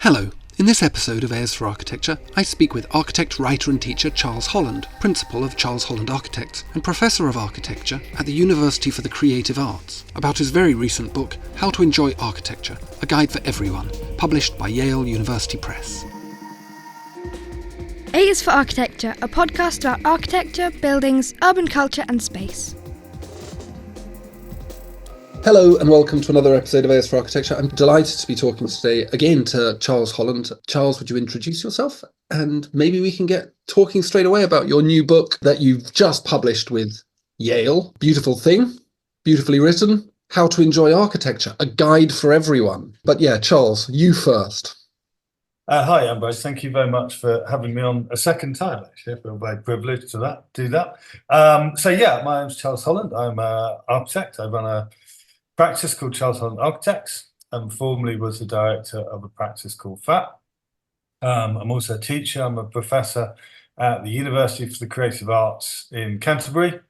Hello. In this episode of Airs for Architecture, I speak with architect, writer and teacher Charles Holland, principal of Charles Holland Architects and professor of architecture at the University for the Creative Arts, about his very recent book, How to Enjoy Architecture, a Guide for Everyone, published by Yale University Press. A is for Architecture, a podcast about architecture, buildings, urban culture and space. Hello and welcome to another episode of Airs for Architecture. I'm delighted to be talking today again to Charles Holland. Charles, would you introduce yourself? And maybe we can get talking straight away about your new book that you've just published with Yale. Beautiful thing, beautifully written. How to Enjoy Architecture, a Guide for Everyone. But yeah, Charles, you first. Hi, Ambrose. Thank you very much for having me on a second time, actually. I feel very privileged to do that. My name's Charles Holland. I'm an architect. I run a practice called Charles Holland Architects, and formerly was the director of a practice called FAT. I'm also a teacher. I'm a professor at the University for the Creative Arts in Canterbury,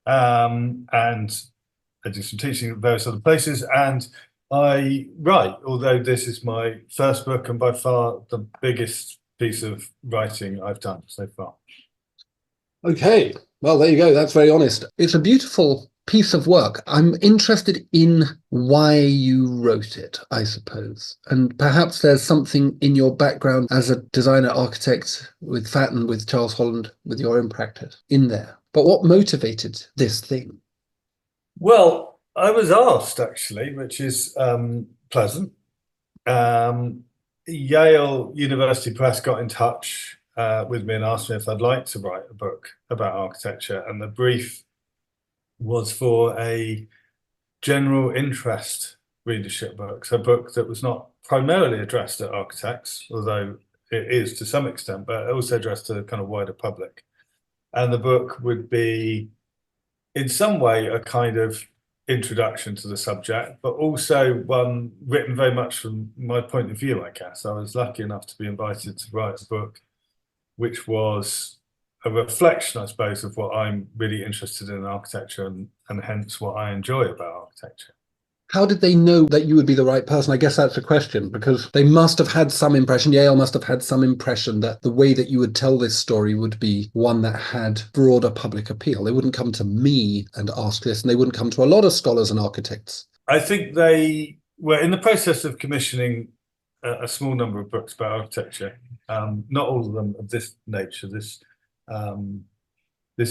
and I do some teaching at various other places, and I write, although this is my first book and by far the biggest piece of writing I've done so far. Okay, well, there you go. That's very honest. It's a beautiful piece of work. I'm interested in why you wrote it, I suppose. And perhaps there's something in your background as a designer architect with FAT and with Charles Holland, with your own practice in there. But what motivated this thing? Well, I was asked, actually, which is pleasant. Yale University Press got in touch with me and asked me if I'd like to write a book about architecture, and the brief was for a general interest readership book, so a book that was not primarily addressed at architects, although it is to some extent, but also addressed to the kind of wider public. And the book would be, in some way, a kind of introduction to the subject, but also one written very much from my point of view, I guess. I was lucky enough to be invited to write a book which was a reflection, I suppose, of what I'm really interested in architecture and hence what I enjoy about architecture. How did they know that you would be the right person? I guess that's the question, because they must have had some impression, Yale must have had some impression that the way that you would tell this story would be one that had broader public appeal. They wouldn't come to me and ask this, and they wouldn't come to a lot of scholars and architects. I think they were in the process of commissioning a small number of books about architecture, not all of them of this nature. This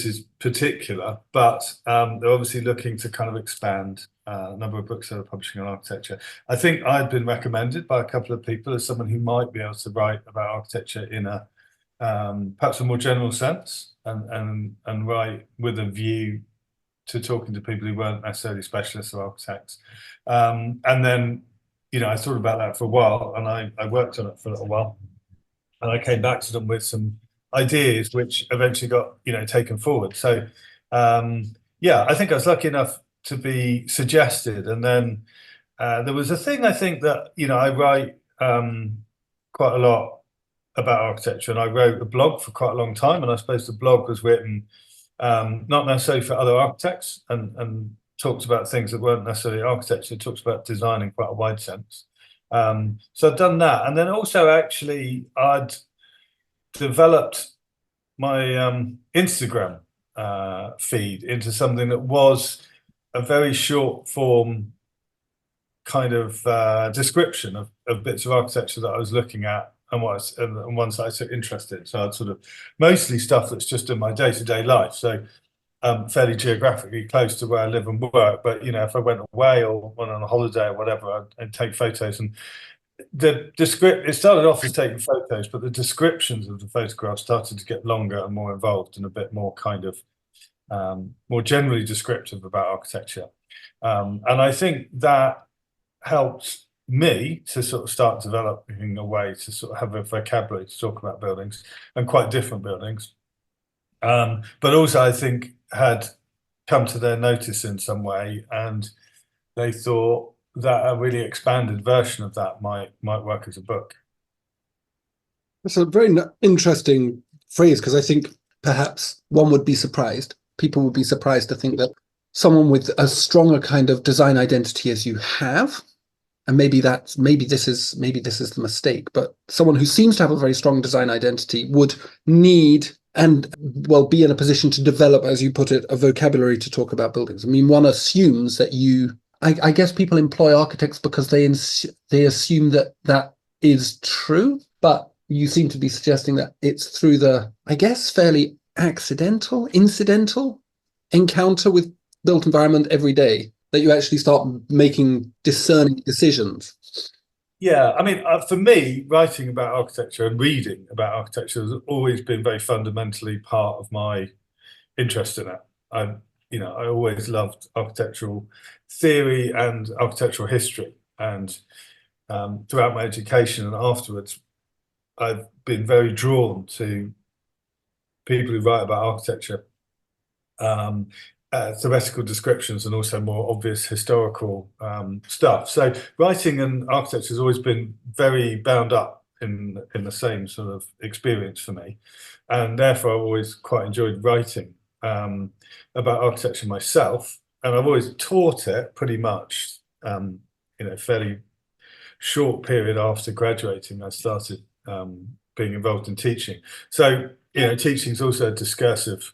is particular, but they're obviously looking to kind of expand a number of books that are publishing on architecture. I think I'd been recommended by a couple of people as someone who might be able to write about architecture in a perhaps a more general sense, and write with a view to talking to people who weren't necessarily specialists or architects. And then, I thought about that for a while, and I worked on it for a little while, and I came back to them with some ideas which eventually got taken forward. So I think I was lucky enough to be suggested, and then there was a thing, I think, that I write quite a lot about architecture, and I wrote a blog for quite a long time, and I suppose the blog was written not necessarily for other architects, and talked about things that weren't necessarily architecture. It talks about design in quite a wide sense. So I've done that, and then also actually I'd developed my Instagram feed into something that was a very short form kind of description of bits of architecture that I was looking at and ones that I took interest in. So I'd sort of mostly stuff that's just in my day-to-day life. So fairly geographically close to where I live and work. But if I went away or went on a holiday or whatever, I'd take photos. And it started off as taking photos, but the descriptions of the photographs started to get longer and more involved and a bit more kind of more generally descriptive about architecture. And I think that helped me to sort of start developing a way to sort of have a vocabulary to talk about buildings, and quite different buildings. But also I think had come to their notice in some way, and they thought that a really expanded version of that might work as a book. That's a very interesting phrase, because I think perhaps one would be surprised. People would be surprised to think that someone with as strong a kind of design identity as you have and maybe this is the mistake, but someone who seems to have a very strong design identity would need and well be in a position to develop, as you put it, a vocabulary to talk about buildings. I mean, one assumes that I guess people employ architects because they assume that is true, but you seem to be suggesting that it's through the, I guess, fairly incidental encounter with built environment every day that you actually start making discerning decisions. Yeah, I mean, for me, writing about architecture and reading about architecture has always been very fundamentally part of my interest in it. I always loved architectural theory and architectural history, and throughout my education and afterwards, I've been very drawn to people who write about architecture, theoretical descriptions, and also more obvious historical stuff. So writing and architecture has always been very bound up in the same sort of experience for me, and therefore I've always quite enjoyed writing about architecture myself, and I've always taught it pretty much fairly short period after graduating. I started being involved in teaching. So teaching is also a discursive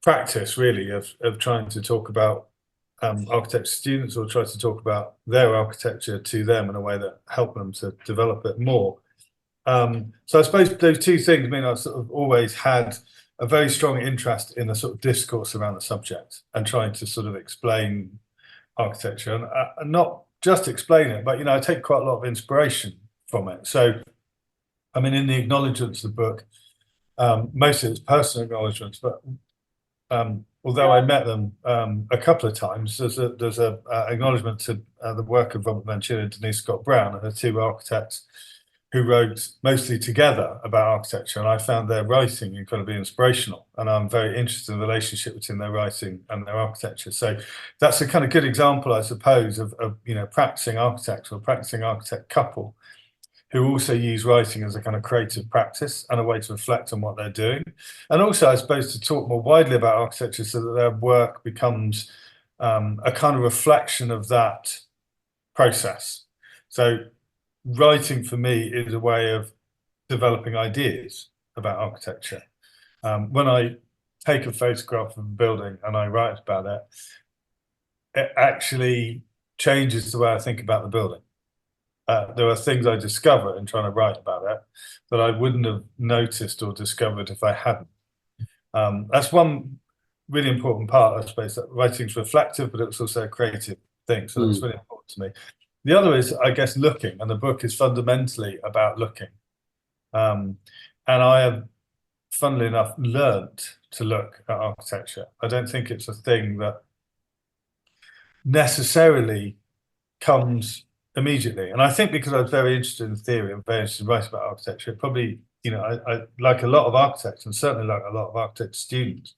practice, really, of trying to talk about architecture students, or try to talk about their architecture to them in a way that help them to develop it more. So I suppose those two things mean I've sort of always had a very strong interest in the sort of discourse around the subject and trying to sort of explain architecture, and not just explain it, but I take quite a lot of inspiration from it. So I mean, in the acknowledgements of the book, most of it's personal acknowledgements, but although I met them a couple of times, there's a acknowledgement to the work of Robert Manchini and Denise Scott Brown, and the two architects who wrote mostly together about architecture, and I found their writing incredibly inspirational, and I'm very interested in the relationship between their writing and their architecture. So that's a kind of good example, I suppose, of practicing architects or practicing architect couple who also use writing as a kind of creative practice and a way to reflect on what they're doing. And also, I suppose, to talk more widely about architecture so that their work becomes a kind of reflection of that process. So writing for me is a way of developing ideas about architecture. When I take a photograph of a building and I write about it, it actually changes the way I think about the building. There are things I discover in trying to write about it that I wouldn't have noticed or discovered if I hadn't. That's one really important part, I suppose, that writing's reflective, but it's also a creative thing. So that's really important to me. The other is, I guess, looking, and the book is fundamentally about looking. And I have, funnily enough, learned to look at architecture. I don't think it's a thing that necessarily comes immediately. And I think because I was very interested in theory and very interested in writing about architecture, probably, I like a lot of architects, and certainly like a lot of architect students,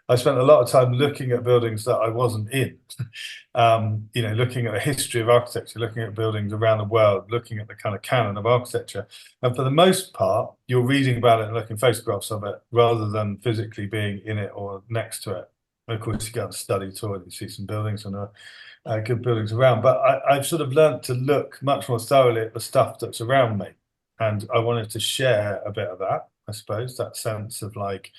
I spent a lot of time looking at buildings that I wasn't in, looking at the history of architecture, looking at buildings around the world, looking at the kind of canon of architecture. And for the most part, you're reading about it and looking at photographs of it rather than physically being in it or next to it. And of course, you go and study tour and you see some buildings and good buildings around. But I've sort of learned to look much more thoroughly at the stuff that's around me. And I wanted to share a bit of that, I suppose, that sense of like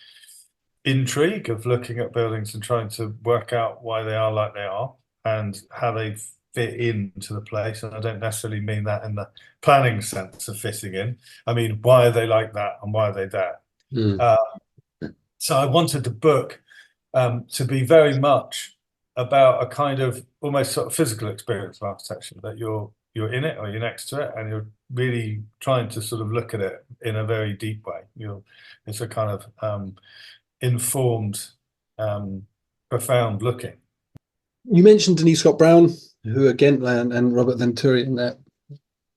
intrigue of looking at buildings and trying to work out why they are like they are and how they fit into the place. And I don't necessarily mean that in the planning sense of fitting in. I mean, why are they like that and why are they there? So I wanted the book to be very much about a kind of almost sort of physical experience of architecture, that you're in it or you're next to it and you're really trying to sort of look at it in a very deep way. It's a kind of informed, profound looking. You mentioned Denise Scott Brown, who again, and Robert Venturi, and that,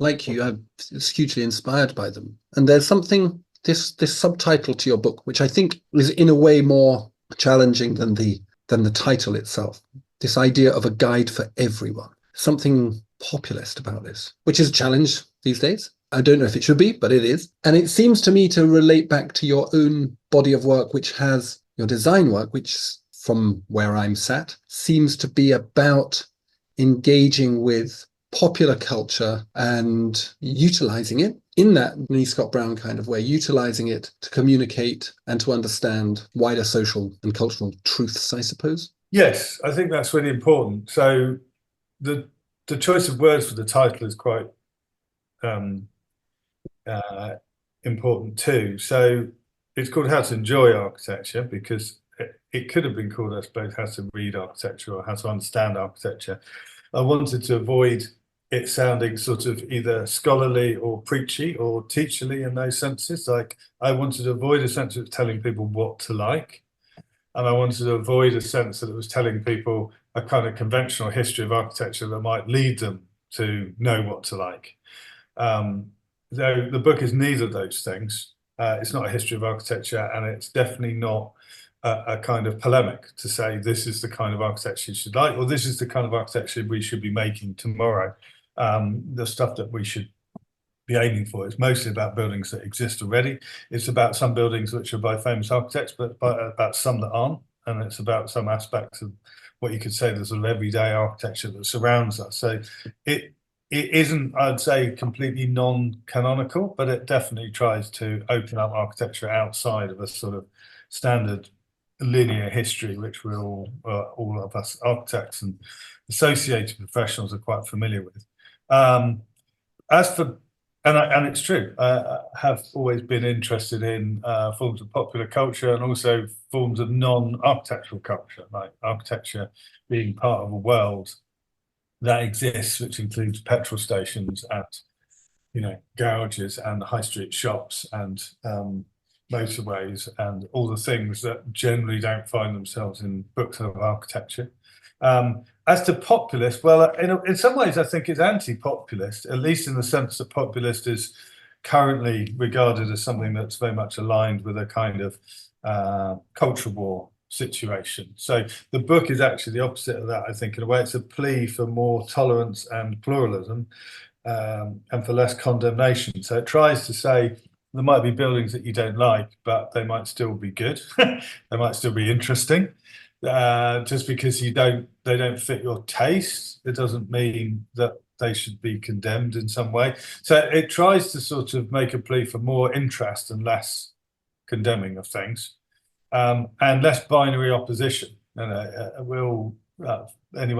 like you, I'm hugely inspired by them. And there's something, this subtitle to your book, which I think is in a way more challenging than the title itself. This idea of a guide for everyone, something populist about this, which is a challenge these days. I don't know if it should be, but it is. And it seems to me to relate back to your own body of work, which has your design work, which from where I'm sat, seems to be about engaging with popular culture and utilising it in that Lee Scott Brown kind of way, utilising it to communicate and to understand wider social and cultural truths, I suppose? Yes, I think that's really important. So the choice of words for the title is quite um, important too. So it's called How to Enjoy Architecture, because it could have been called, I suppose, How to Read Architecture or How to Understand Architecture. I wanted to avoid it sounding sort of either scholarly or preachy or teacherly in those senses. Like, I wanted to avoid a sense of telling people what to like. And I wanted to avoid a sense that it was telling people a kind of conventional history of architecture that might lead them to know what to like. Though the book is neither of those things. It's not a history of architecture, and it's definitely not a kind of polemic to say this is the kind of architecture you should like, or this is the kind of architecture we should be making tomorrow. The stuff that we should be aiming for. It's mostly about buildings that exist already. It's about some buildings which are by famous architects, but about some that aren't. And it's about some aspects of what you could say the sort of everyday architecture that surrounds us. So it isn't, I'd say, completely non-canonical, but it definitely tries to open up architecture outside of a sort of standard linear history, which we're all of us architects and associated professionals are quite familiar with. As for and it's true. I have always been interested in forms of popular culture and also forms of non-architectural culture, like architecture being part of a world that exists, which includes petrol stations and garages and high street shops and motorways and all the things that generally don't find themselves in books of architecture. As to populist, well, in some ways, I think it's anti-populist, at least in the sense that populist is currently regarded as something that's very much aligned with a kind of culture war situation. So the book is actually the opposite of that, I think, in a way. It's a plea for more tolerance and pluralism and for less condemnation. So it tries to say there might be buildings that you don't like, but they might still be good. They might still be interesting. Just because they don't fit your taste, it doesn't mean that they should be condemned in some way. So it tries to sort of make a plea for more interest and less condemning of things, and less binary opposition. Anyone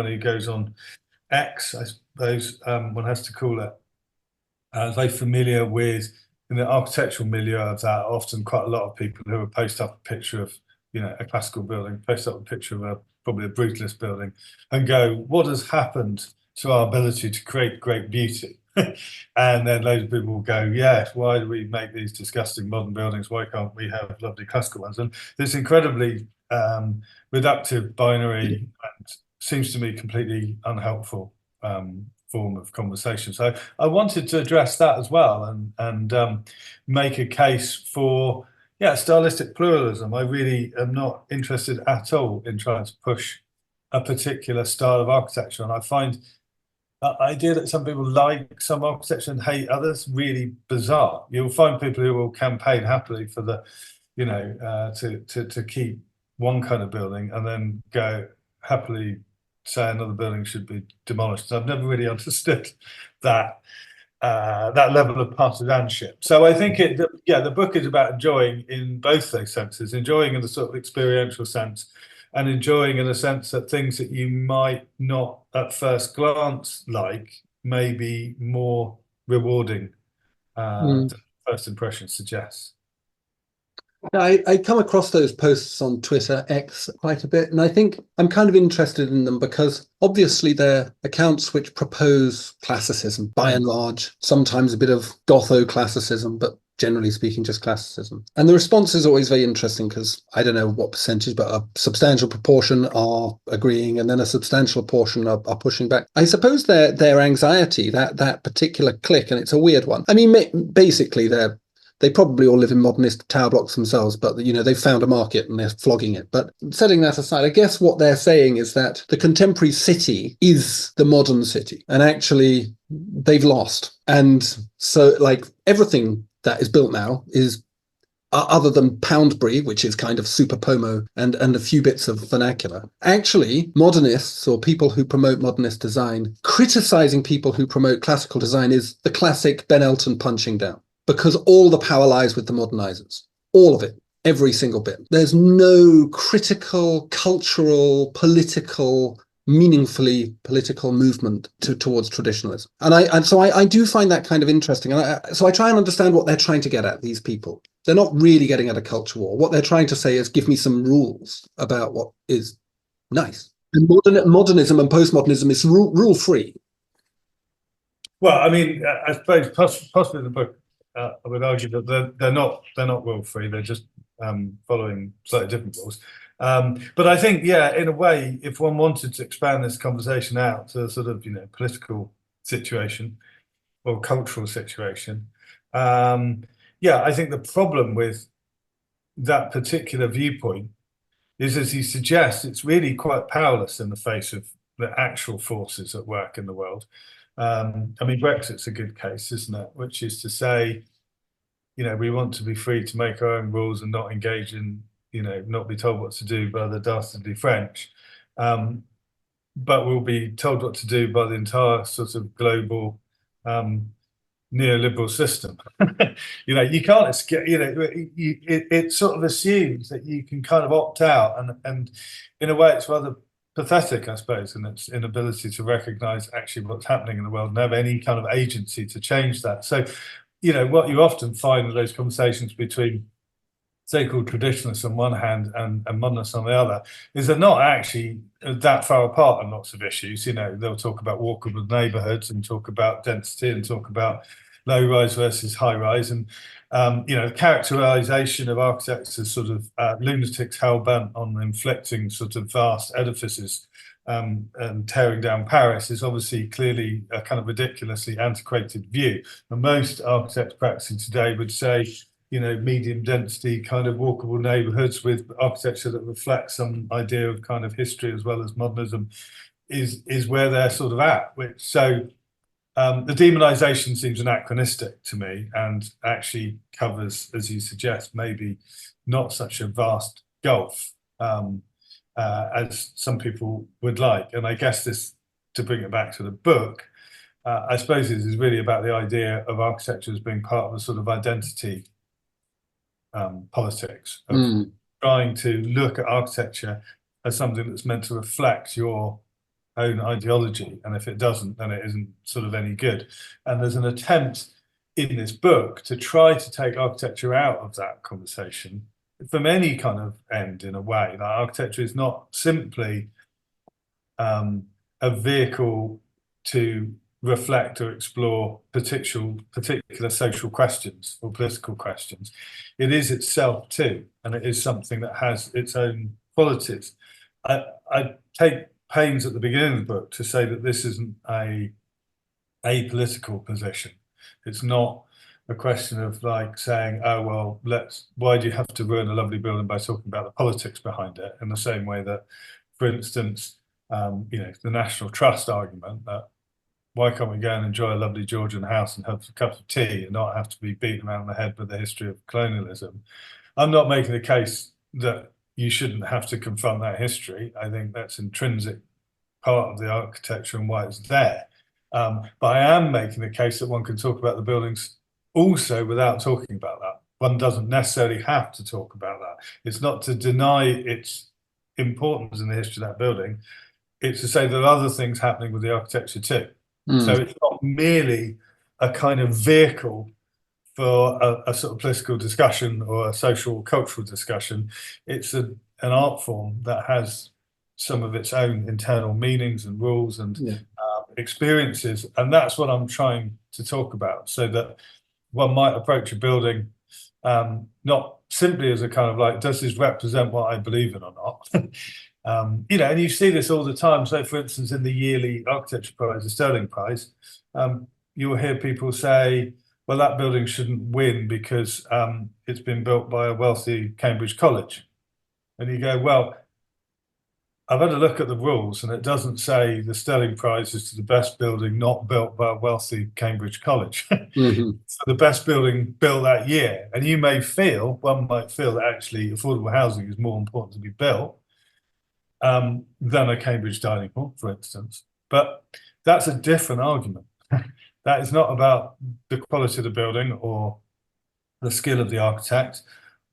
who goes on X, I suppose one has to call it, very familiar with, in the architectural milieu of that, often quite a lot of people who will post up a picture of a classical building, post up a picture of probably a brutalist building and go, what has happened to our ability to create great beauty? And then loads of people will go, yes, why do we make these disgusting modern buildings? Why can't we have lovely classical ones? And this incredibly reductive, binary, and seems to me completely unhelpful form of conversation. So I wanted to address that as well and make a case for stylistic pluralism. I really am not interested at all in trying to push a particular style of architecture. And I find the idea that some people like some architecture and hate others really bizarre. You'll find people who will campaign happily for to keep one kind of building and then go happily say another building should be demolished. So I've never really understood that level of partisanship. So I think the book is about enjoying in both those senses, enjoying in the sort of experiential sense and enjoying in a sense that things that you might not at first glance like may be more rewarding than first impression suggests. I come across those posts on Twitter, X, quite a bit, and I think I'm kind of interested in them because obviously they're accounts which propose classicism by and large, sometimes a bit of Gotho-classicism, but generally speaking, just classicism. And the response is always very interesting because I don't know what percentage, but a substantial proportion are agreeing and then a substantial portion are pushing back. I suppose their anxiety, that particular clique, and it's a weird one. I mean, basically they probably all live in modernist tower blocks themselves, but they've found a market and they're flogging it. But setting that aside, I guess what they're saying is that the contemporary city is the modern city, and actually they've lost. And so, like, everything that is built now is other than Poundbury, which is kind of super pomo and a few bits of vernacular. Actually, modernists or people who promote modernist design, criticizing people who promote classical design is the classic Ben Elton punching down, because all the power lies with the modernizers. All of it. Every single bit. There's no critical, cultural, meaningfully political movement towards traditionalism. And so I do find that kind of interesting. And so I try and understand what they're trying to get at, these people. They're not really getting at a culture war. What they're trying to say is give me some rules about what is nice. And modernism and postmodernism is rule free. Well, I mean, I suppose possibly the book, I would argue that they're not rule free. They're just following slightly different rules. But I think, yeah, in a way, if one wanted to expand this conversation out to a sort of, political situation or cultural situation, yeah, I think the problem with that particular viewpoint is, as you suggest, it's really quite powerless in the face of the actual forces at work in the world. I mean, Brexit's a good case, isn't it? Which is to say, we want to be free to make our own rules and not engage in, not be told what to do by the dastardly French. But we'll be told what to do by the entire sort of global neoliberal system. You can't escape, it sort of assumes that you can kind of opt out. And in a way, it's rather pathetic, I suppose, in its inability to recognize actually what's happening in the world and have any kind of agency to change that. So, what you often find in those conversations between so-called traditionalists on one hand and modernists on the other is they're not actually that far apart on lots of issues. They'll talk about walkable neighborhoods and talk about density and talk about low rise versus high rise, and characterization of architects as sort of lunatics hell-bent on inflicting sort of vast edifices and tearing down Paris is obviously clearly a kind of ridiculously antiquated view. And most architects practicing today would say, medium density kind of walkable neighborhoods with architecture that reflects some idea of kind of history as well as modernism is where they're sort of at. So the demonization seems anachronistic to me and actually covers, as you suggest, maybe not such a vast gulf as some people would like. And I guess this, to bring it back to the book, I suppose this is really about the idea of architecture as being part of a sort of identity politics of trying to look at architecture as something that's meant to reflect your own ideology, and if it doesn't, then it isn't sort of any good. And there's an attempt in this book to try to take architecture out of that conversation from any kind of end, in a way. That architecture is not simply a vehicle to reflect or explore particular social questions or political questions. It is itself too, and it is something that has its own qualities. I take pains at the beginning of the book to say that this isn't a political position. It's not a question of like saying, oh, well, why do you have to ruin a lovely building by talking about the politics behind it, in the same way that, for instance, the National Trust argument that why can't we go and enjoy a lovely Georgian house and have a cup of tea and not have to be beaten around the head with the history of colonialism? I'm not making the case that you shouldn't have to confront that history. I think that's intrinsic part of the architecture and why it's there. But I am making the case that one can talk about the buildings also without talking about that. One doesn't necessarily have to talk about that. It's not to deny its importance in the history of that building. It's to say there are other things happening with the architecture too. So it's not merely a kind of vehicle for a sort of political discussion or a social cultural discussion. It's an art form that has some of its own internal meanings and rules and experiences. And that's what I'm trying to talk about, so that one might approach a building not simply as a kind of like, does this represent what I believe in or not? And you see this all the time. So, for instance, in the yearly architecture prize, the Sterling Prize, you'll hear people say, well, that building shouldn't win because it's been built by a wealthy Cambridge college. And you go, well, I've had a look at the rules, and it doesn't say the Sterling Prize is to the best building not built by a wealthy Cambridge college. Mhm. So the best building built that year. And one might feel that actually affordable housing is more important to be built than a Cambridge dining hall, for instance. But that's a different argument. That is not about the quality of the building or the skill of the architect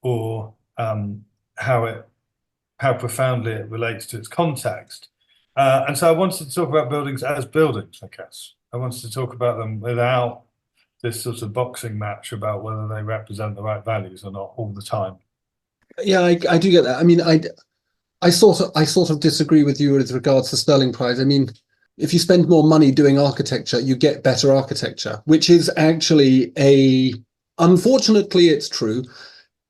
or how profoundly it relates to its context. And so I wanted to talk about buildings as buildings, I guess. I wanted to talk about them without this sort of boxing match about whether they represent the right values or not all the time. Yeah, I do get that. I mean, I sort of disagree with you with regards to Sterling Prize. I mean, if you spend more money doing architecture, you get better architecture, which is actually unfortunately, it's true.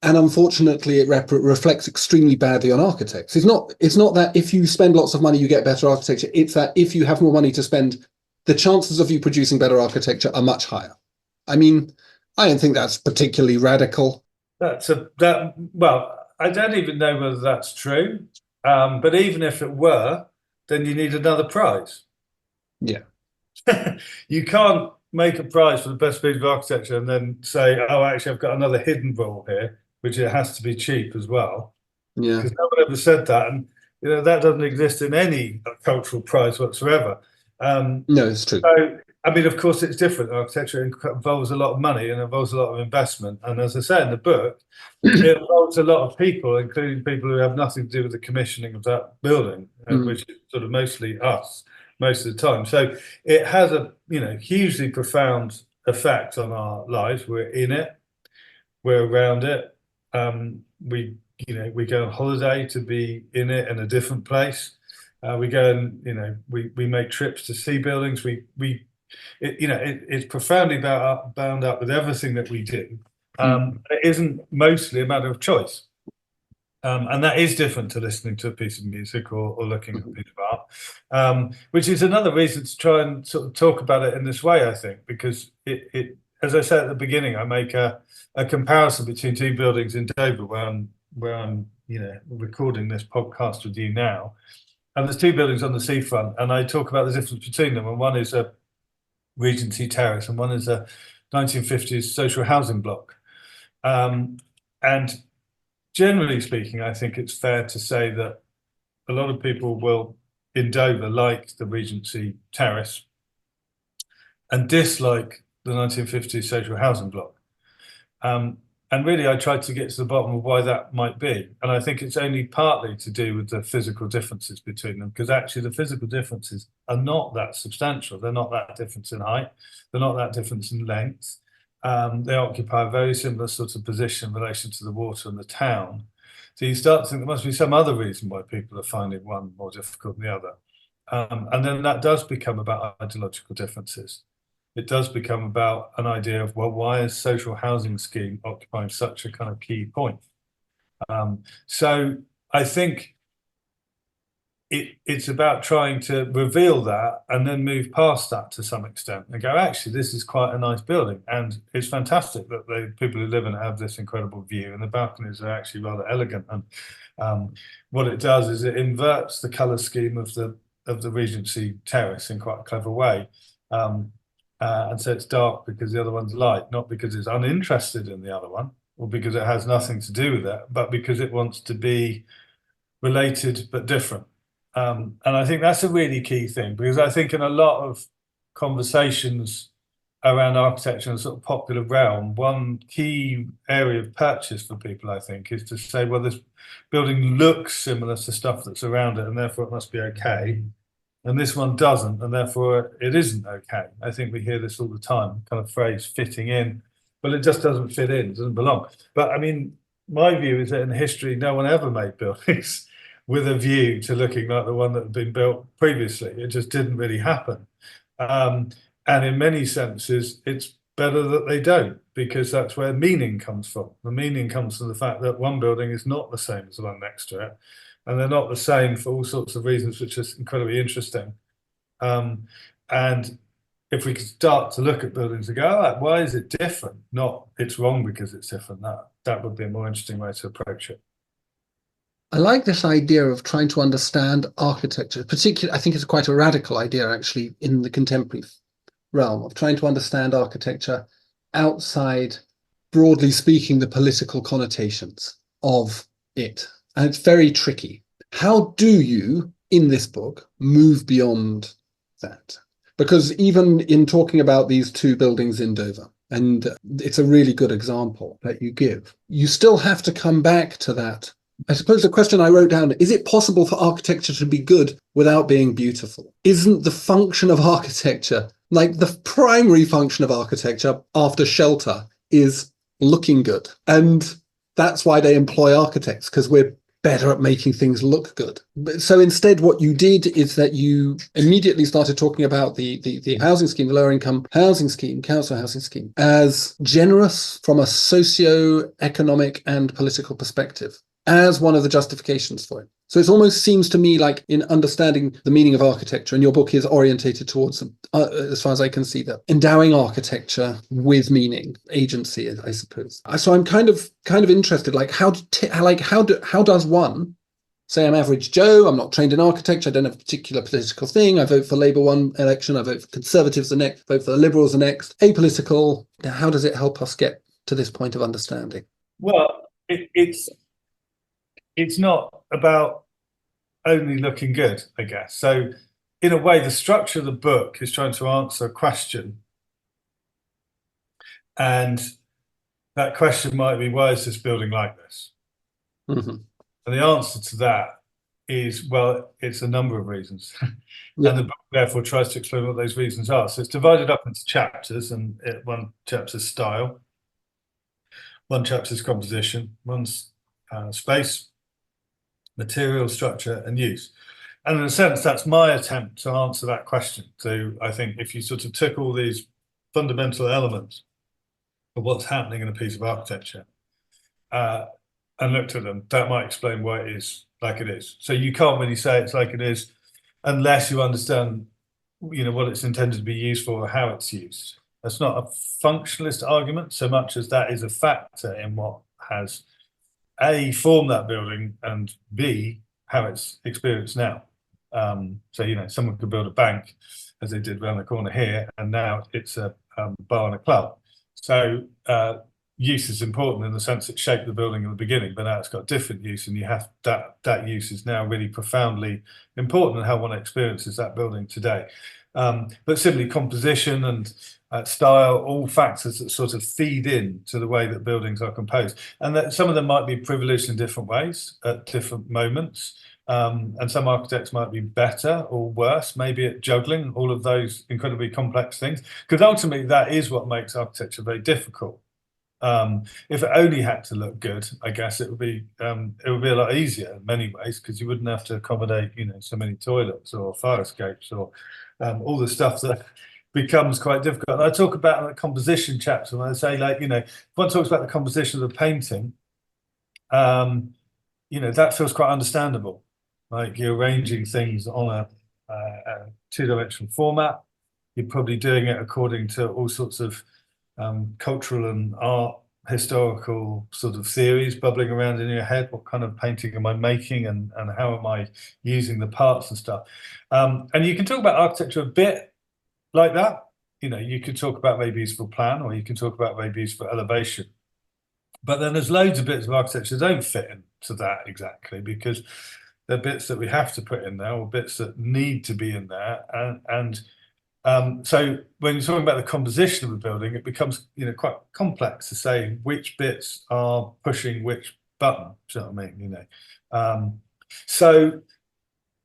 And unfortunately, it reflects extremely badly on architects. It's not that if you spend lots of money, you get better architecture. It's that if you have more money to spend, the chances of you producing better architecture are much higher. I mean, I don't think that's particularly radical. Well, I don't even know whether that's true. But even if it were, then you need another prize. Yeah. You can't make a prize for the best piece of architecture and then say, oh, actually, I've got another hidden rule here, which it has to be cheap as well. Yeah. Because no one ever said that. And that doesn't exist in any cultural prize whatsoever. No, it's true. So, I mean, of course, it's different. Architecture involves a lot of money and involves a lot of investment. And as I say in the book, it involves a lot of people, including people who have nothing to do with the commissioning of that building, which is sort of mostly us most of the time. So it has a hugely profound effect on our lives. We're in it, we're around it. We go on holiday to be in it in a different place. We go and we make trips to see buildings. It's profoundly bound up with everything that we do. It isn't mostly a matter of choice. And that is different to listening to a piece of music or looking at a piece of art, which is another reason to try and sort of talk about it in this way, I think, because it as I said at the beginning, I make a comparison between two buildings in Dover where I'm recording this podcast with you now. And there's two buildings on the seafront, and I talk about the difference between them. And one is a Regency Terrace, and one is a 1950s social housing block. And generally speaking, I think it's fair to say that a lot of people will, in Dover, like the Regency Terrace and dislike the 1950s social housing block. And really, I tried to get to the bottom of why that might be. And I think it's only partly to do with the physical differences between them, because actually the physical differences are not that substantial. They're not that difference in height. They're not that difference in length. They occupy a very similar sort of position in relation to the water and the town. So you start to think there must be some other reason why people are finding one more difficult than the other. And then that does become about ideological differences. It does become about an idea of, well, why is social housing scheme occupying such a kind of key point? So I think it's about trying to reveal that and then move past that to some extent and go, actually, this is quite a nice building. And it's fantastic that the people who live in it have this incredible view, and the balconies are actually rather elegant. And what it does is it inverts the colour scheme of the Regency Terrace in quite a clever way. And so it's dark because the other one's light, not because it's uninterested in the other one or because it has nothing to do with it, but because it wants to be related but different. And I think that's a really key thing, because I think in a lot of conversations around architecture and sort of popular realm, one key area of purchase for people, I think, is to say, well, this building looks similar to stuff that's around it, and therefore it must be okay. And this one doesn't, and therefore it isn't okay. I think we hear this all the time, kind of phrase fitting in. Well, it just doesn't fit in, it doesn't belong. But I mean, my view is that in history, no one ever made buildings with a view to looking like the one that had been built previously. It just didn't really happen. And in many senses, it's better that they don't, because that's where meaning comes from. The meaning comes from the fact that one building is not the same as the one next to it. And they're not the same for all sorts of reasons, which is incredibly interesting. And if we could start to look at buildings and go, oh, why is it different? Not it's wrong because it's different. That would be a more interesting way to approach it. I like this idea of trying to understand architecture, particularly, I think it's quite a radical idea actually in the contemporary realm of trying to understand architecture outside, broadly speaking, the political connotations of it. And it's very tricky. How do you, in this book, move beyond that? Because even in talking about these two buildings in Dover, and it's a really good example that you give, you still have to come back to that. I suppose the question I wrote down, is it possible for architecture to be good without being beautiful? Isn't the function of architecture, like the primary function of architecture after shelter, is looking good? And that's why they employ architects, because we're better at making things look good. So instead, what you did is that you immediately started talking about the housing scheme, the lower income housing scheme, council housing scheme, as generous from a socio-economic and political perspective, as one of the justifications for it. So it almost seems to me like in understanding the meaning of architecture, and your book is orientated towards them, as far as I can see, that endowing architecture with meaning, agency, I suppose. So I'm kind of interested, like how does one say, I'm average Joe, I'm not trained in architecture, I don't have a particular political thing, I vote for Labour one election, I vote for Conservatives the next, vote for the Liberals the next, apolitical. How does it help us get to this point of understanding? Well, it's not about only looking good, I guess. So in a way, the structure of the book is trying to answer a question. And that question might be, why is this building like this? Mm-hmm. And the answer to that is, well, it's a number of reasons. Yeah. And the book therefore tries to explain what those reasons are. So it's divided up into chapters, and one chapter's style, one chapter's composition, one's space, material, structure, and use. And in a sense, that's my attempt to answer that question. So I think if you sort of took all these fundamental elements of what's happening in a piece of architecture and looked at them, that might explain why it is like it is. So you can't really say it's like it is unless you understand, what it's intended to be used for or how it's used. That's not a functionalist argument so much as that is a factor in what has A, formed that building, and B, how it's experienced now. So, someone could build a bank, as they did around the corner here, and now it's a bar and a club. So use is important in the sense it shaped the building in the beginning, but now it's got different use, and you have that use is now really profoundly important in how one experiences that building today. But simply composition and style, all factors that sort of feed in to the way that buildings are composed, and that some of them might be privileged in different ways at different moments. And some architects might be better or worse, maybe at juggling all of those incredibly complex things, because ultimately that is what makes architecture very difficult. If it only had to look good, I guess it would be a lot easier in many ways, because you wouldn't have to accommodate, so many toilets or fire escapes or all the stuff that becomes quite difficult. And I talk about in the composition chapter, and I say, if one talks about the composition of the painting, that feels quite understandable. Like you're arranging things on a two-dimensional format. You're probably doing it according to all sorts of cultural and art, historical sort of theories bubbling around in your head. What kind of painting am I making, and how am I using the parts and stuff? And you can talk about architecture a bit like that. You could talk about very beautiful plan, or you can talk about very beautiful elevation. But then there's loads of bits of architecture that don't fit into that exactly, because they're bits that we have to put in there, or bits that need to be in there. So when you're talking about the composition of a building, it becomes quite complex to say which bits are pushing which button. Do you know what I mean? So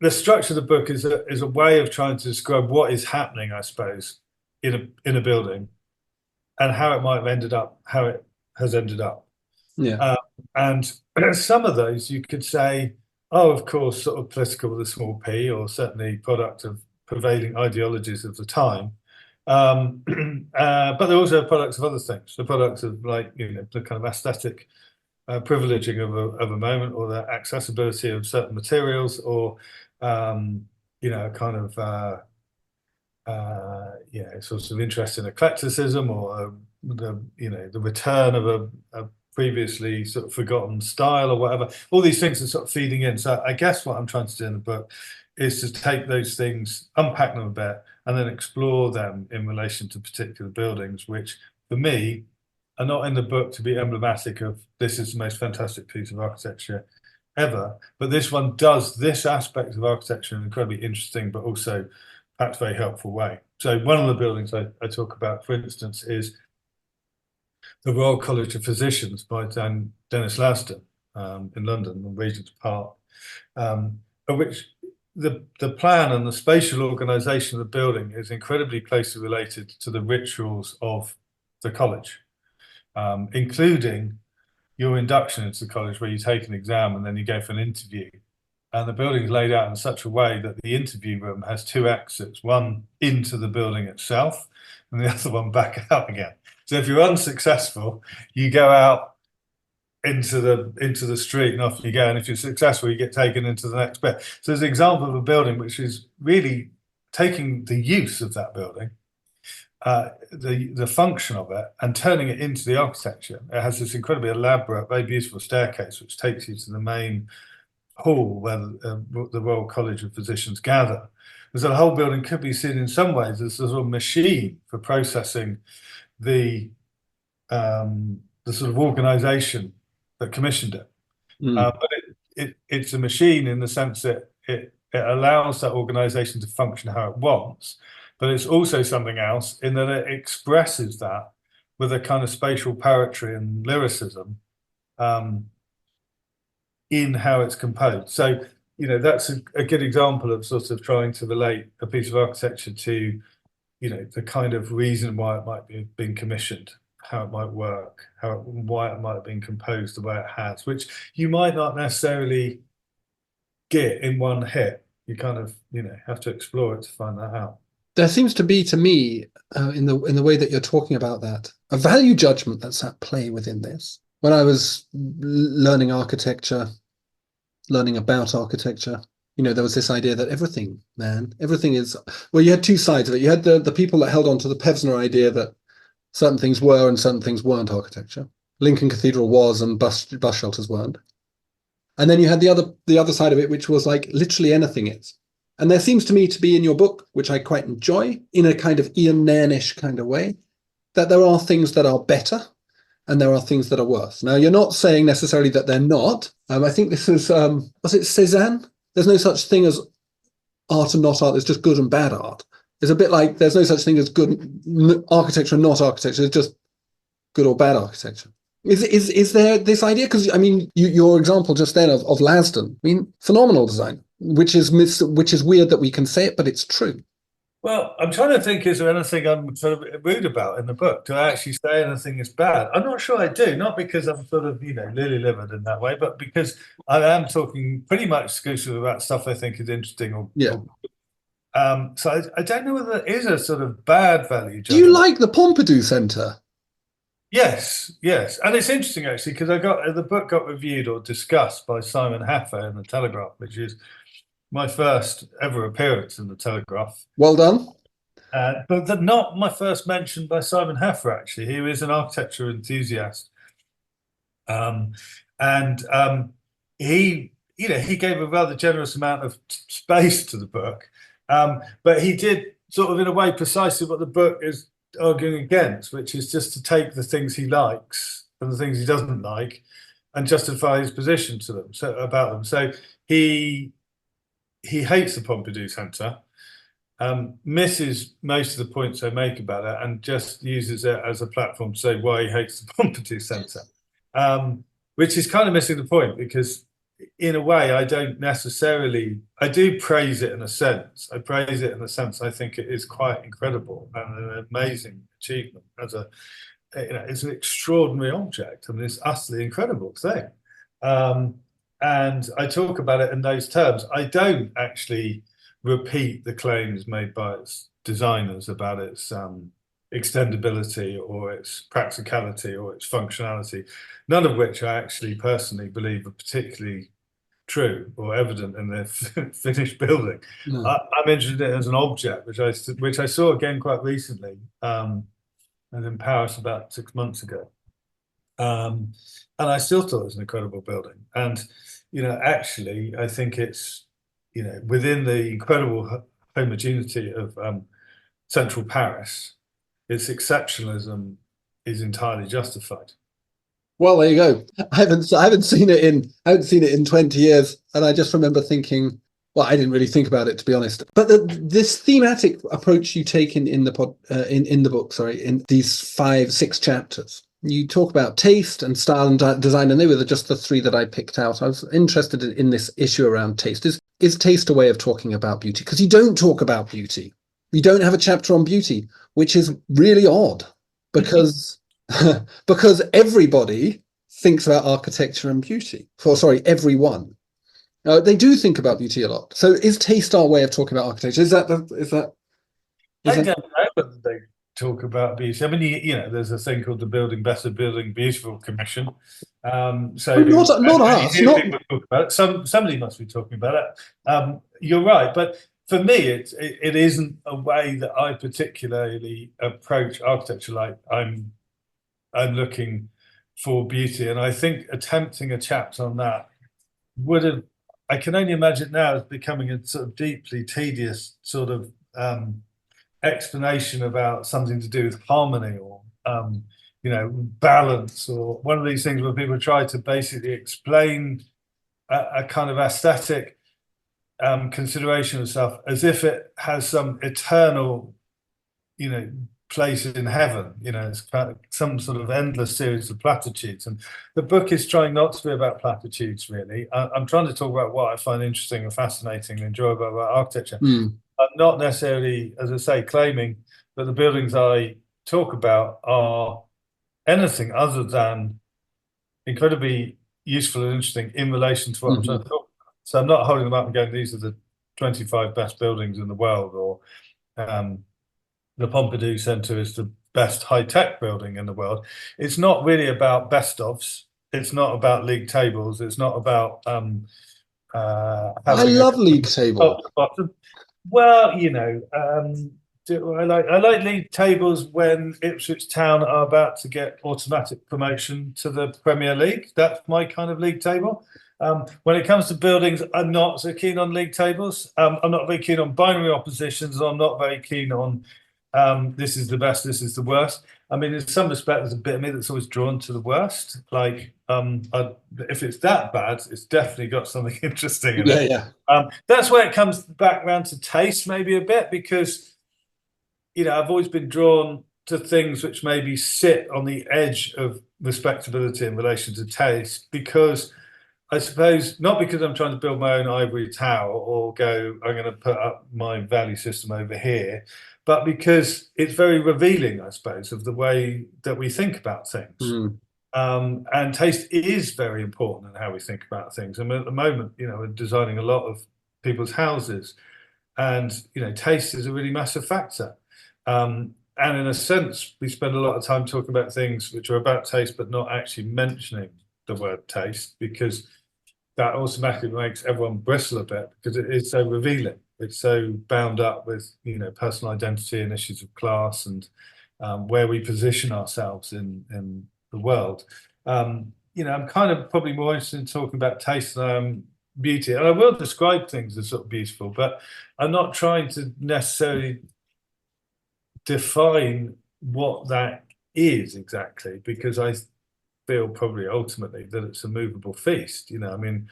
the structure of the book is a way of trying to describe what is happening, I suppose, in a building, and how it might have ended up, how it has ended up. Yeah. And some of those you could say, oh, of course, sort of political with a small p, or certainly product of prevailing ideologies of the time. But they're also products of other things. They're products of the kind of aesthetic privileging of a moment, or the accessibility of certain materials, or kind of sorts of interest in eclecticism, or the return of a previously sort of forgotten style or whatever. All these things are sort of feeding in. So I guess what I'm trying to do in the book is to take those things, unpack them a bit, and then explore them in relation to particular buildings, which for me are not in the book to be emblematic of this is the most fantastic piece of architecture ever, but this one does this aspect of architecture in an incredibly interesting but also perhaps very helpful way. So one of the buildings I talk about, for instance, is the Royal College of Physicians by Dennis Lasdon in London, on Regent's Park, of which the plan and the spatial organisation of the building is incredibly closely related to the rituals of the college, including your induction into the college, where you take an exam and then you go for an interview. And the building is laid out in such a way that the interview room has two exits, one into the building itself and the other one back out again. So if you're unsuccessful, you go out into the street and off you go. And if you're successful, you get taken into the next bit. So there's an example of a building which is really taking the use of that building, the function of it, and turning it into the architecture. It has this incredibly elaborate, very beautiful staircase which takes you to the main hall where the Royal College of Physicians gather. So the whole building could be seen in some ways as a sort of machine for processing the sort of organisation that commissioned it. But it's a machine in the sense that it allows that organisation to function how it wants, but it's also something else in that it expresses that with a kind of spatial poetry and lyricism in how it's composed. So, that's a good example of sort of trying to relate a piece of architecture to, the kind of reason why it might be being commissioned, how it might work, why it might have been composed the way it has, which you might not necessarily get in one hit. You kind of, have to explore it to find that out. There seems to be, to me, in the way that you're talking about that, a value judgment that's at play within this. When I was learning architecture, learning about architecture, there was this idea that everything is, well, you had two sides of it. You had the people that held on to the Pevsner idea that certain things were and certain things weren't architecture. Lincoln Cathedral was and bus shelters weren't. And then you had the other side of it, which was like literally anything is. And there seems to me to be in your book, which I quite enjoy, in a kind of Ian Nairnish kind of way, that there are things that are better and there are things that are worse. Now, you're not saying necessarily that they're not. I think this is, was it Cézanne? There's no such thing as art and not art. There's just good and bad art. It's a bit like there's no such thing as good architecture and not architecture. It's just good or bad architecture. Is there this idea? Because, your example just then of Lasdon, phenomenal design, which is weird that we can say it, but it's true. Well, I'm trying to think, is there anything I'm sort of rude about in the book? Do I actually say anything is bad? I'm not sure I do, not because I'm sort of, lily-livered in that way, but because I am talking pretty much exclusively about stuff I think is interesting. So I don't know whether there is a sort of bad value judgment. Do you like the Pompidou Centre? Yes. And it's interesting, actually, because the book got reviewed or discussed by Simon Haffer in the Telegraph, which is my first ever appearance in the Telegraph. Well done. But not my first mention by Simon Haffer, actually. He was an architecture enthusiast. He gave a rather generous amount of space to the book. But he did sort of, in a way, precisely what the book is arguing against, which is just to take the things he likes and the things he doesn't like and justify his position to them, about them. So he hates the Pompidou Centre, misses most of the points I make about it, and just uses it as a platform to say why he hates the Pompidou Centre, which is kind of missing the point, because in a way I do praise it in a sense. I praise it in the sense I think it is quite incredible and an amazing achievement it's an extraordinary object. It's utterly incredible thing. And I talk about it in those terms. I don't actually repeat the claims made by its designers about its extendability or its practicality or its functionality, none of which I actually personally believe are particularly true or evident in the finished building. No. I'm interested in it as an object, which I saw again quite recently, and in Paris about 6 months ago. And I still thought it was an incredible building. And, actually, I think it's, within the incredible homogeneity of central Paris, its exceptionalism is entirely justified. Well, there you go. I haven't seen it in 20 years, and I just remember thinking, well, I didn't really think about it, to be honest. But this thematic approach you take in the in the book, sorry, in these 5-6 chapters, you talk about taste and style and design, and they were just the 3 that I picked out. I was interested in this issue around taste. Is taste a way of talking about beauty? Because you don't talk about beauty. You don't have a chapter on beauty, which is really odd, because because everybody thinks about architecture and beauty. Sorry, everyone. They do think about beauty a lot. So is taste our way of talking about architecture? Is that? I don't know whether they talk about beauty. I mean, there's a thing called the Building Better, Building Beautiful Commission. So not us. People talk about it. Somebody must be talking about it. You're right, but for me, it isn't a way that I particularly approach architecture. Like I'm looking for beauty, and I think attempting a chapter on that would have. I can only imagine now as becoming a sort of deeply tedious sort of explanation about something to do with harmony or balance, or one of these things where people try to basically explain a kind of aesthetic consideration of stuff as if it has some eternal place in heaven. It's kind of some sort of endless series of platitudes, and the book is trying not to be about platitudes, really. I'm trying to talk about what I find interesting and fascinating and enjoyable about architecture. I'm not necessarily, as I say, claiming that the buildings I talk about are anything other than incredibly useful and interesting in relation to what I'm trying to talk about. So I'm not holding them up and going, these are the 25 best buildings in the world, or the Pompidou Centre is the best high-tech building in the world. It's not really about best-ofs. It's not about league tables. It's not about I love league table. Well, I like league tables when Ipswich Town are about to get automatic promotion to the Premier League. That's my kind of league table. When it comes to buildings, I'm not so keen on league tables. I'm not very keen on binary oppositions. I'm not very keen on this is the best, this is the worst. I mean, in some respect, there's a bit of me that's always drawn to the worst. Like, if it's that bad, it's definitely got something interesting in it. Yeah. That's where it comes back around to taste, maybe a bit, because I've always been drawn to things which maybe sit on the edge of respectability in relation to taste, because I suppose not because I'm trying to build my own ivory tower or go, I'm going to put up my value system over here, but because it's very revealing, I suppose, of the way that we think about things. And taste is very important in how we think about things. I mean, at the moment, we're designing a lot of people's houses, and taste is a really massive factor. And in a sense, we spend a lot of time talking about things which are about taste, but not actually mentioning the word taste, because that automatically makes everyone bristle a bit, because it is so revealing. It's so bound up with personal identity and issues of class, and where we position ourselves in the world. I'm kind of probably more interested in talking about taste than beauty, and I will describe things as sort of beautiful, but I'm not trying to necessarily define what that is exactly, because I feel probably ultimately that it's a movable feast. I mean,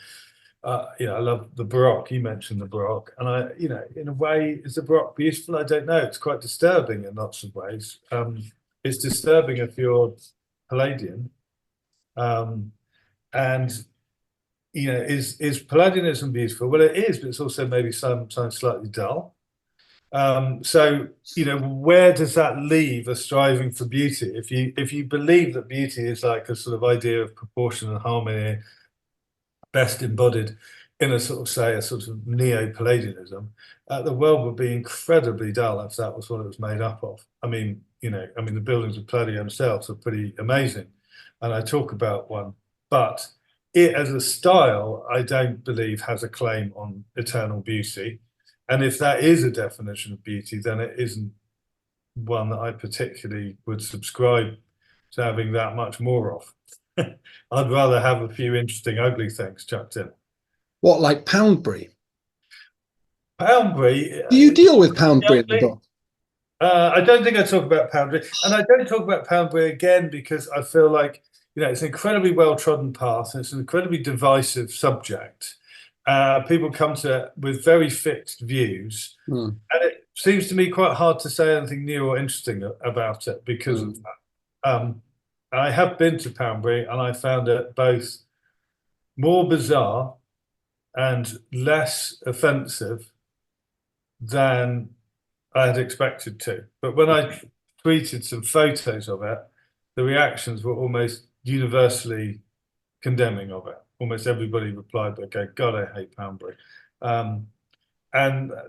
I love the Baroque. You mentioned the Baroque, and in a way, is the Baroque beautiful? I don't know. It's quite disturbing in lots of ways. It's disturbing if you're Palladian, and is Palladianism beautiful? Well, it is, but it's also maybe sometimes slightly dull. So where does that leave a striving for beauty? If you believe that beauty is like a sort of idea of proportion and harmony, best embodied in a sort of neo-Palladianism, the world would be incredibly dull if that was what it was made up of. I mean, the buildings of Palladio themselves are pretty amazing, and I talk about one, but it as a style, I don't believe has a claim on eternal beauty. And if that is a definition of beauty, then it isn't one that I particularly would subscribe to having that much more of. I'd rather have a few interesting ugly things chucked in. What, like Poundbury? Poundbury, Do you deal with yeah, Poundbury in the book? I don't think I talk about Poundbury, and I don't talk about Poundbury again because I feel like it's an incredibly well-trodden path, and it's an incredibly divisive subject. People come to it with very fixed views, Mm, and it seems to me quite hard to say anything new or interesting about it because of mm, that. I have been to Poundbury, and I found it both more bizarre and less offensive than I had expected to. But when I tweeted some photos of it, the reactions were almost universally condemning of it. Almost everybody replied by going, "God, I hate Poundbury," and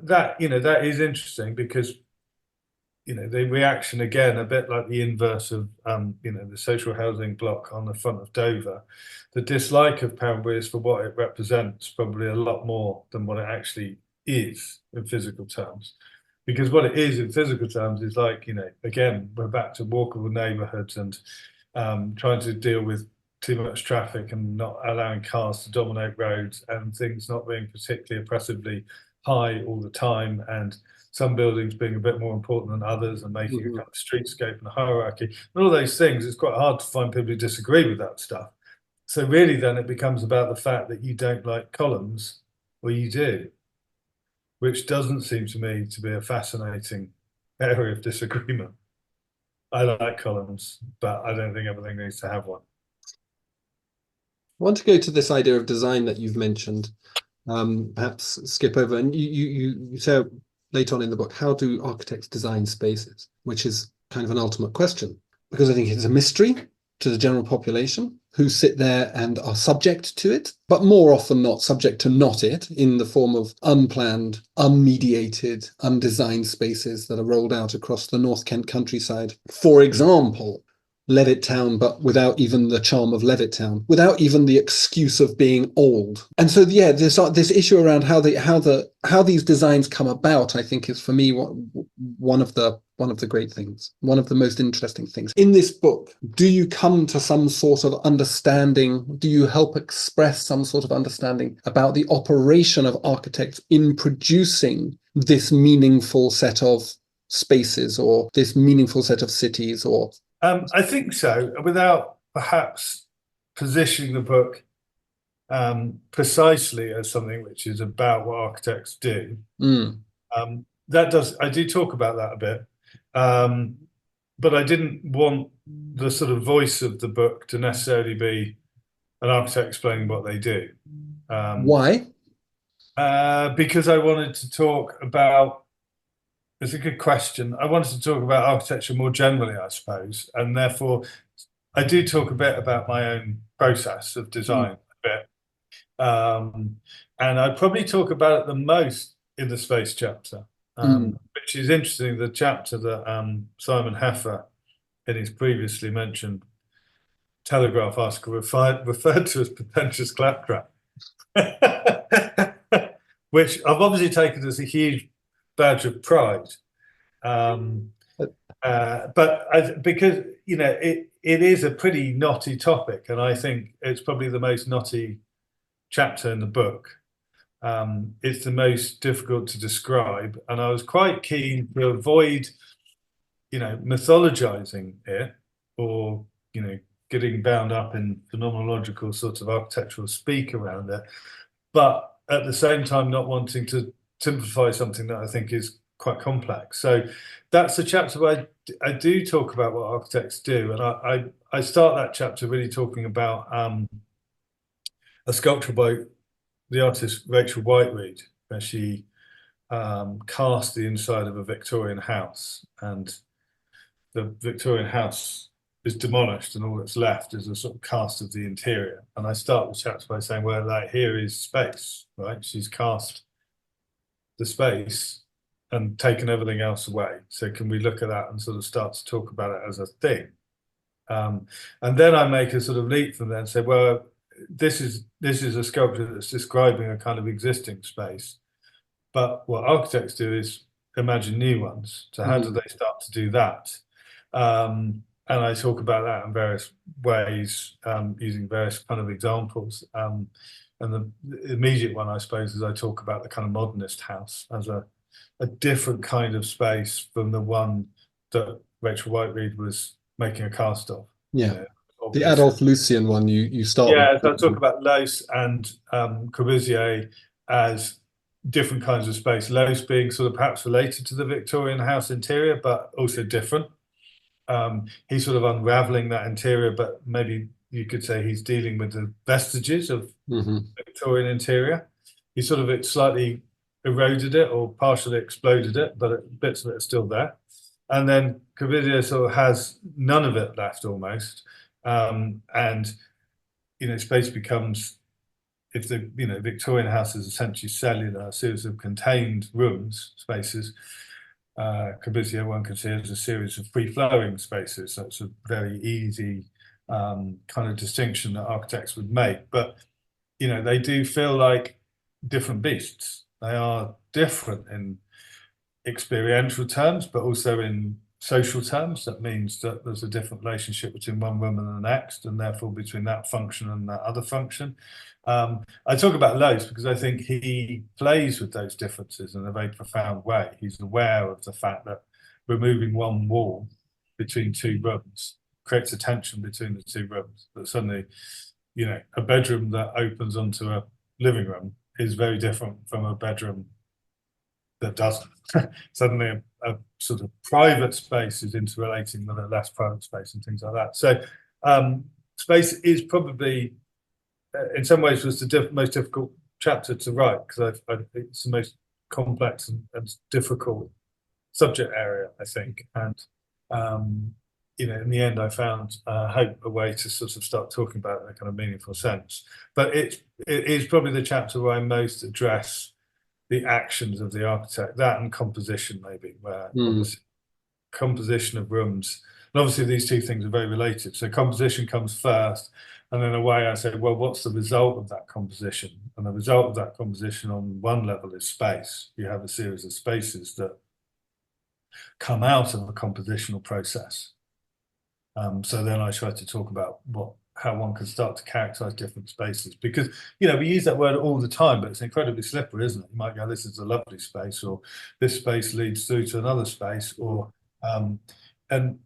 that is interesting because the reaction again, a bit like the inverse of the social housing block on the front of Dover. The dislike of Poundbury is for what it represents, probably a lot more than what it actually is in physical terms. Because what it is in physical terms is like, again, we're back to walkable neighborhoods and trying to deal with too much traffic and not allowing cars to dominate roads and things not being particularly oppressively high all the time, and some buildings being a bit more important than others and making a mhm. kind of streetscape and a hierarchy. And all those things, it's quite hard to find people who disagree with that stuff. So really then it becomes about the fact that you don't like columns, or you do, which doesn't seem to me to be a fascinating area of disagreement. I like columns, but I don't think everything needs to have one. I want to go to this idea of design that you've mentioned. Perhaps skip over, and you say later on in the book, how do architects design spaces? Which is kind of an ultimate question, because I think it's a mystery to the general population who sit there and are subject to it, but more often not subject to not it, in the form of unplanned, unmediated, undesigned spaces that are rolled out across the North Kent countryside. For example, Levittown, but without even the charm of Levittown, without even the excuse of being old. And so, yeah, this issue around how these designs come about, I think, is for me one of the great things, one of the most interesting things in this book. Do you come to some sort of understanding? Do you help express some sort of understanding about the operation of architects in producing this meaningful set of spaces, or this meaningful set of cities, or I think so, without perhaps positioning the book precisely as something which is about what architects do. Mm, I do talk about that a bit, but I didn't want the sort of voice of the book to necessarily be an architect explaining what they do. why? Because I wanted to talk about, it's a good question. I wanted to talk about architecture more generally, I suppose, and therefore I do talk a bit about my own process of design a bit. And I probably talk about it the most in the space chapter, Mm. which is interesting. The chapter that Simon Heffer, in his previously mentioned Telegraph article, referred to as pretentious claptrap, which I've obviously taken as a huge badge of pride. Because it is a pretty knotty topic, and I think it's probably the most knotty chapter in the book. It's the most difficult to describe, and I was quite keen to avoid, mythologizing it, or getting bound up in phenomenological sort of architectural speak around it, but at the same time not wanting to simplify something that I think is quite complex. So that's the chapter where I do talk about what architects do, and I start that chapter really talking about a sculpture by the artist Rachel Whiteread, where she cast the inside of a Victorian house, and the Victorian house is demolished, and all that's left is a sort of cast of the interior. And I start the chapter by saying, well, like, here is space, right? She's cast the space and taken everything else away. So can we look at that and sort of start to talk about it as a thing? And then I make a sort of leap from there and say, well, this is a sculpture that's describing a kind of existing space. But what architects do is imagine new ones. So how do they start to do that? and I talk about that in various ways, using various kind of examples. And the immediate one, I suppose, is I talk about the kind of modernist house as a different kind of space from the one that Rachel Whiteread was making a cast of. Yeah. You know, The obviously. Adolf Lucian one you start with. Yeah, so I talk about Laus and Corbusier as different kinds of space. Laus being sort of perhaps related to the Victorian house interior, but also different. He's sort of unraveling that interior, but maybe you could say he's dealing with the vestiges of Mm-hmm. Victorian interior. He sort of slightly eroded it or partially exploded it, but bits of it are still there. And then Corbusier sort of has none of it left almost. And space becomes, if the Victorian house is essentially cellular, a series of contained rooms, spaces. Corbusier, one could see as a series of free-flowing spaces. So it's a very easy kind of distinction that architects would make. But they do feel like different beasts. They are different in experiential terms, but also in social terms. That means that there's a different relationship between one room and the next, and therefore between that function and that other function. I talk about Lowe's because I think he plays with those differences in a very profound way. He's aware of the fact that removing one wall between two rooms creates a tension between the two rooms. That suddenly, a bedroom that opens onto a living room is very different from a bedroom that doesn't. Suddenly a sort of private space is interrelating with a less private space and things like that. So space is probably, in some ways, was the most difficult chapter to write because it's the most complex and difficult subject area, I think. And in the end, I found hope a way to sort of start talking about it in a kind of meaningful sense. But it is probably the chapter where I most address the actions of the architect, that and composition, maybe, where obviously composition of rooms, and obviously these two things are very related. So composition comes first, and in a way I say, well, what's the result of that composition? And the result of that composition on one level is space. You have a series of spaces that come out of a compositional process. So then I try to talk about how one can start to characterize different spaces, because we use that word all the time, but it's incredibly slippery, isn't it? You might go, this is a lovely space, or this space leads through to another space, or and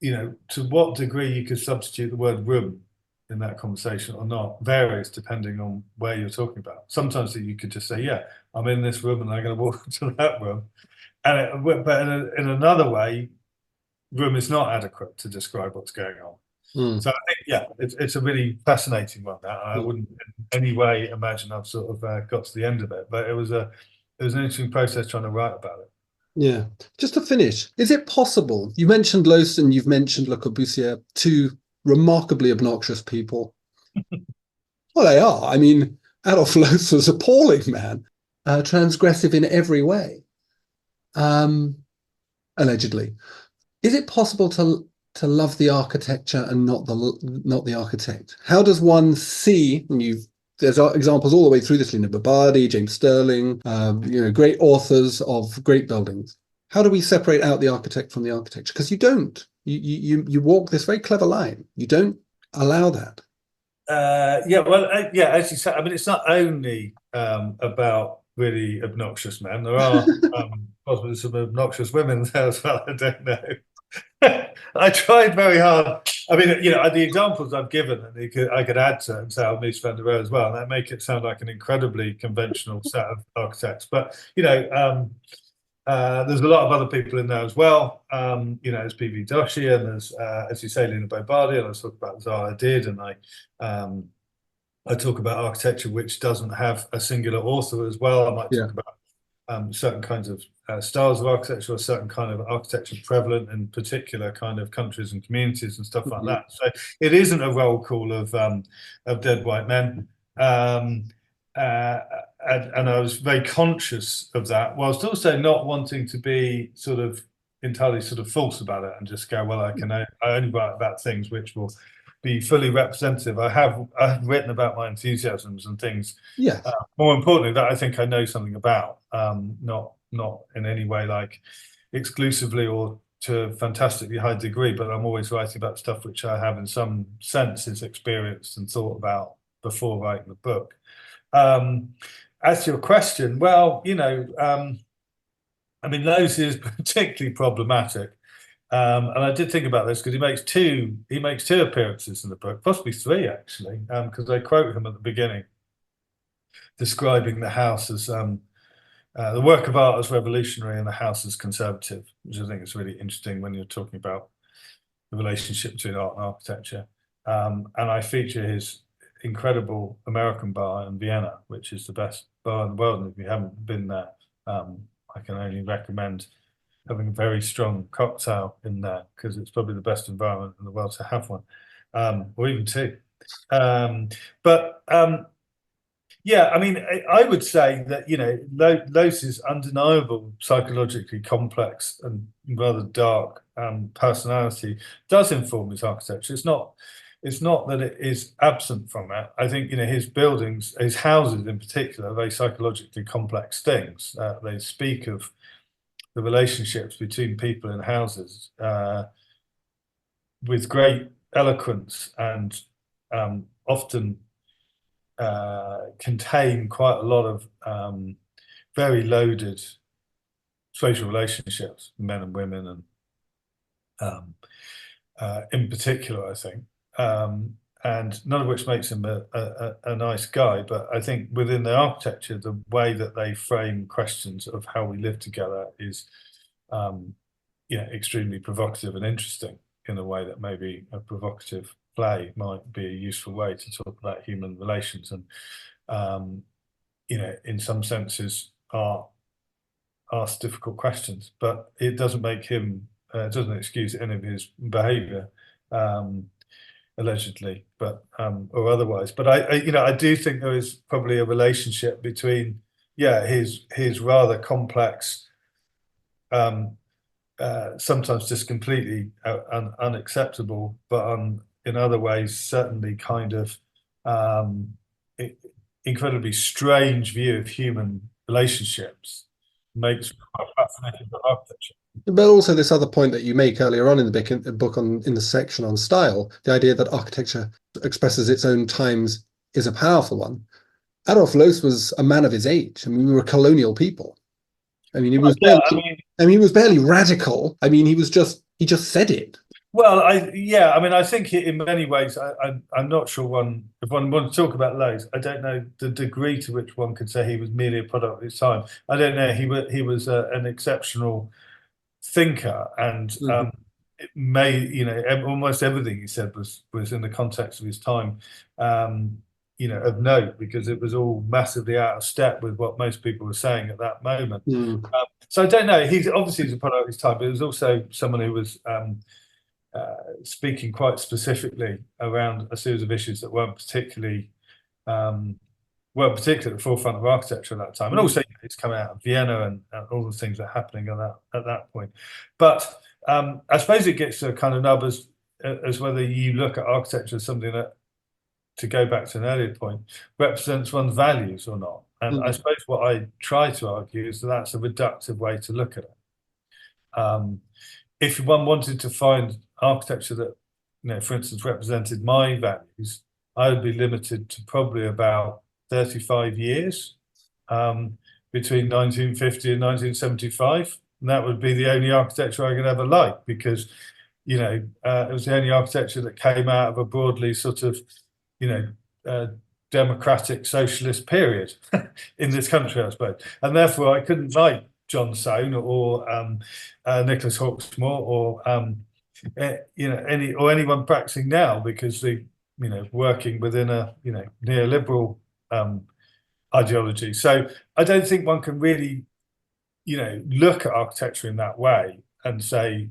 to what degree you could substitute the word room in that conversation or not varies depending on where you're talking about. Sometimes you could just say, yeah, I'm in this room and I'm going to walk to that room, but in another way, room is not adequate to describe what's going on. So I think, yeah, it's a really fascinating one. That I wouldn't in any way imagine I've sort of got to the end of it, but it was an interesting process trying to write about it. Yeah. Just to finish, is it possible? You mentioned Loos and you've mentioned Le Corbusier, two remarkably obnoxious people. Well, they are. I mean, Adolf Loos was appalling, man, transgressive in every way, allegedly. Is it possible to love the architecture and not the architect? How does one see? And there's examples all the way through this, Lina Babadi, James Sterling, great authors of great buildings. How do we separate out the architect from the architecture? Because you don't. You walk this very clever line. You don't allow that. As you said, I mean, it's not only about really obnoxious men. There are possibly some obnoxious women there as well. I don't know. I tried very hard. I mean, the examples I've given, and I could add to and say Mies van der Rohe as well, and that make it sound like an incredibly conventional set of architects. But there's a lot of other people in there as well. There's P.V. Doshi, and there's, as you say, Lina Babadi, and I talk about Zaha Hadid, and I talk about architecture which doesn't have a singular author as well. I might talk about certain kinds of styles of architecture, or certain kind of architecture prevalent in particular kind of countries and communities and stuff like that. So it isn't a roll call of dead white men. And I was very conscious of that, whilst also not wanting to be sort of entirely sort of false about it and just go, well, I only write about things which will be fully representative. I've written about my enthusiasms and things. Yeah. More importantly, that I think I know something about, not in any way like exclusively or to a fantastically high degree, but I'm always writing about stuff which I have in some senses experienced and thought about before writing the book. As to your question, well, I mean, Lowe's is particularly problematic. And I did think about this because he makes two appearances in the book, possibly three actually, because I quote him at the beginning, describing the house as the work of art as revolutionary and the house as conservative, which I think is really interesting when you're talking about the relationship between art and architecture. And I feature his incredible American bar in Vienna, which is the best bar in the world. And if you haven't been there, I can only recommend having a very strong cocktail in there because it's probably the best environment in the world to have one, or even two. Yeah, I mean, I would say that, Lowe's undeniable psychologically complex and rather dark personality does inform his architecture. It's not that it is absent from it. I think, his buildings, his houses in particular, are very psychologically complex things. They speak of the relationships between people in houses with great eloquence and often contain quite a lot of very loaded social relationships, men and women, and in particular, I think, and none of which makes him a nice guy. But I think within the architecture, the way that they frame questions of how we live together is, extremely provocative and interesting in a way that maybe a provocative play might be a useful way to talk about human relations, and in some senses ask difficult questions, but it doesn't make him doesn't excuse any of his behavior, allegedly, but or otherwise. But I do think there is probably a relationship between his rather complex, sometimes just completely unacceptable, but in other ways certainly kind of incredibly strange view of human relationships makes me quite fascinated by architecture. But also this other point that you make earlier on in the book in the section on style, the idea that architecture expresses its own times is a powerful one. Adolf Loos was a man of his age. I mean, we were colonial people. I mean, he was he was barely radical. I mean, he just said it. Well, I think in many ways, I'm not sure if one wants to talk about Lowe's, I don't know the degree to which one could say he was merely a product of his time. I don't know. He was an exceptional thinker, and it may, almost everything he said was in the context of his time, of note, because it was all massively out of step with what most people were saying at that moment. So I don't know. He's a product of his time, but he was also someone who was speaking quite specifically around a series of issues that weren't particularly at the forefront of architecture at that time. And also, it's coming out of Vienna and all the things that are happening at that point. But I suppose it gets to a kind of nub as whether you look at architecture as something that, to go back to an earlier point, represents one's values or not. And I suppose what I try to argue is that that's a reductive way to look at it. If one wanted to find architecture that, for instance, represented my values, I would be limited to probably about 35 years between 1950 and 1975. And that would be the only architecture I could ever like, because, it was the only architecture that came out of a broadly sort of, democratic socialist period in this country, I suppose. And therefore, I couldn't like John Soane or Nicholas Hawksmoor or anyone practicing now, because they working within a neoliberal ideology. So I don't think one can really look at architecture in that way and say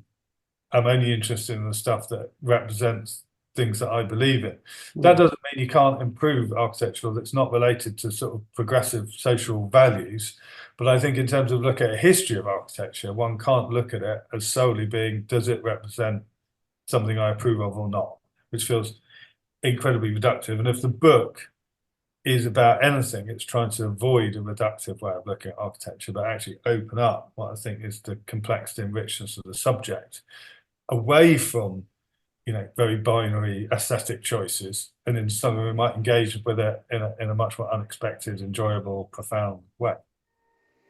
I'm only interested in the stuff that represents things that I believe in. That doesn't mean you can't improve architecture that's not related to sort of progressive social values. But I think in terms of looking at a history of architecture, one can't look at it as solely being, does it represent something I approve of or not, which feels incredibly reductive. And if the book is about anything, it's trying to avoid a reductive way of looking at architecture, but actually open up what I think is the complexity and richness of the subject away from, very binary aesthetic choices, and in something we might engage with it in a much more unexpected, enjoyable, profound way.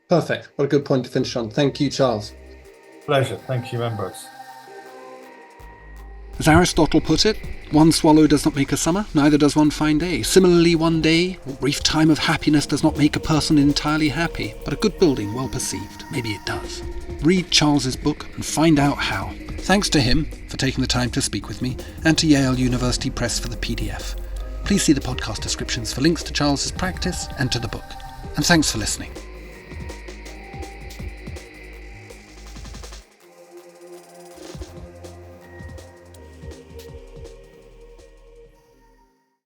Perfect. What a good point to finish on. Thank you, Charles. Pleasure. Thank you, Ambrose. As Aristotle put it, one swallow does not make a summer, neither does one fine day. Similarly, one day or brief time of happiness does not make a person entirely happy, but a good building, well perceived, maybe it does. Read Charles's book and find out how. Thanks to him for taking the time to speak with me, and to Yale University Press for the PDF. Please see the podcast descriptions for links to Charles's practice and to the book. And thanks for listening.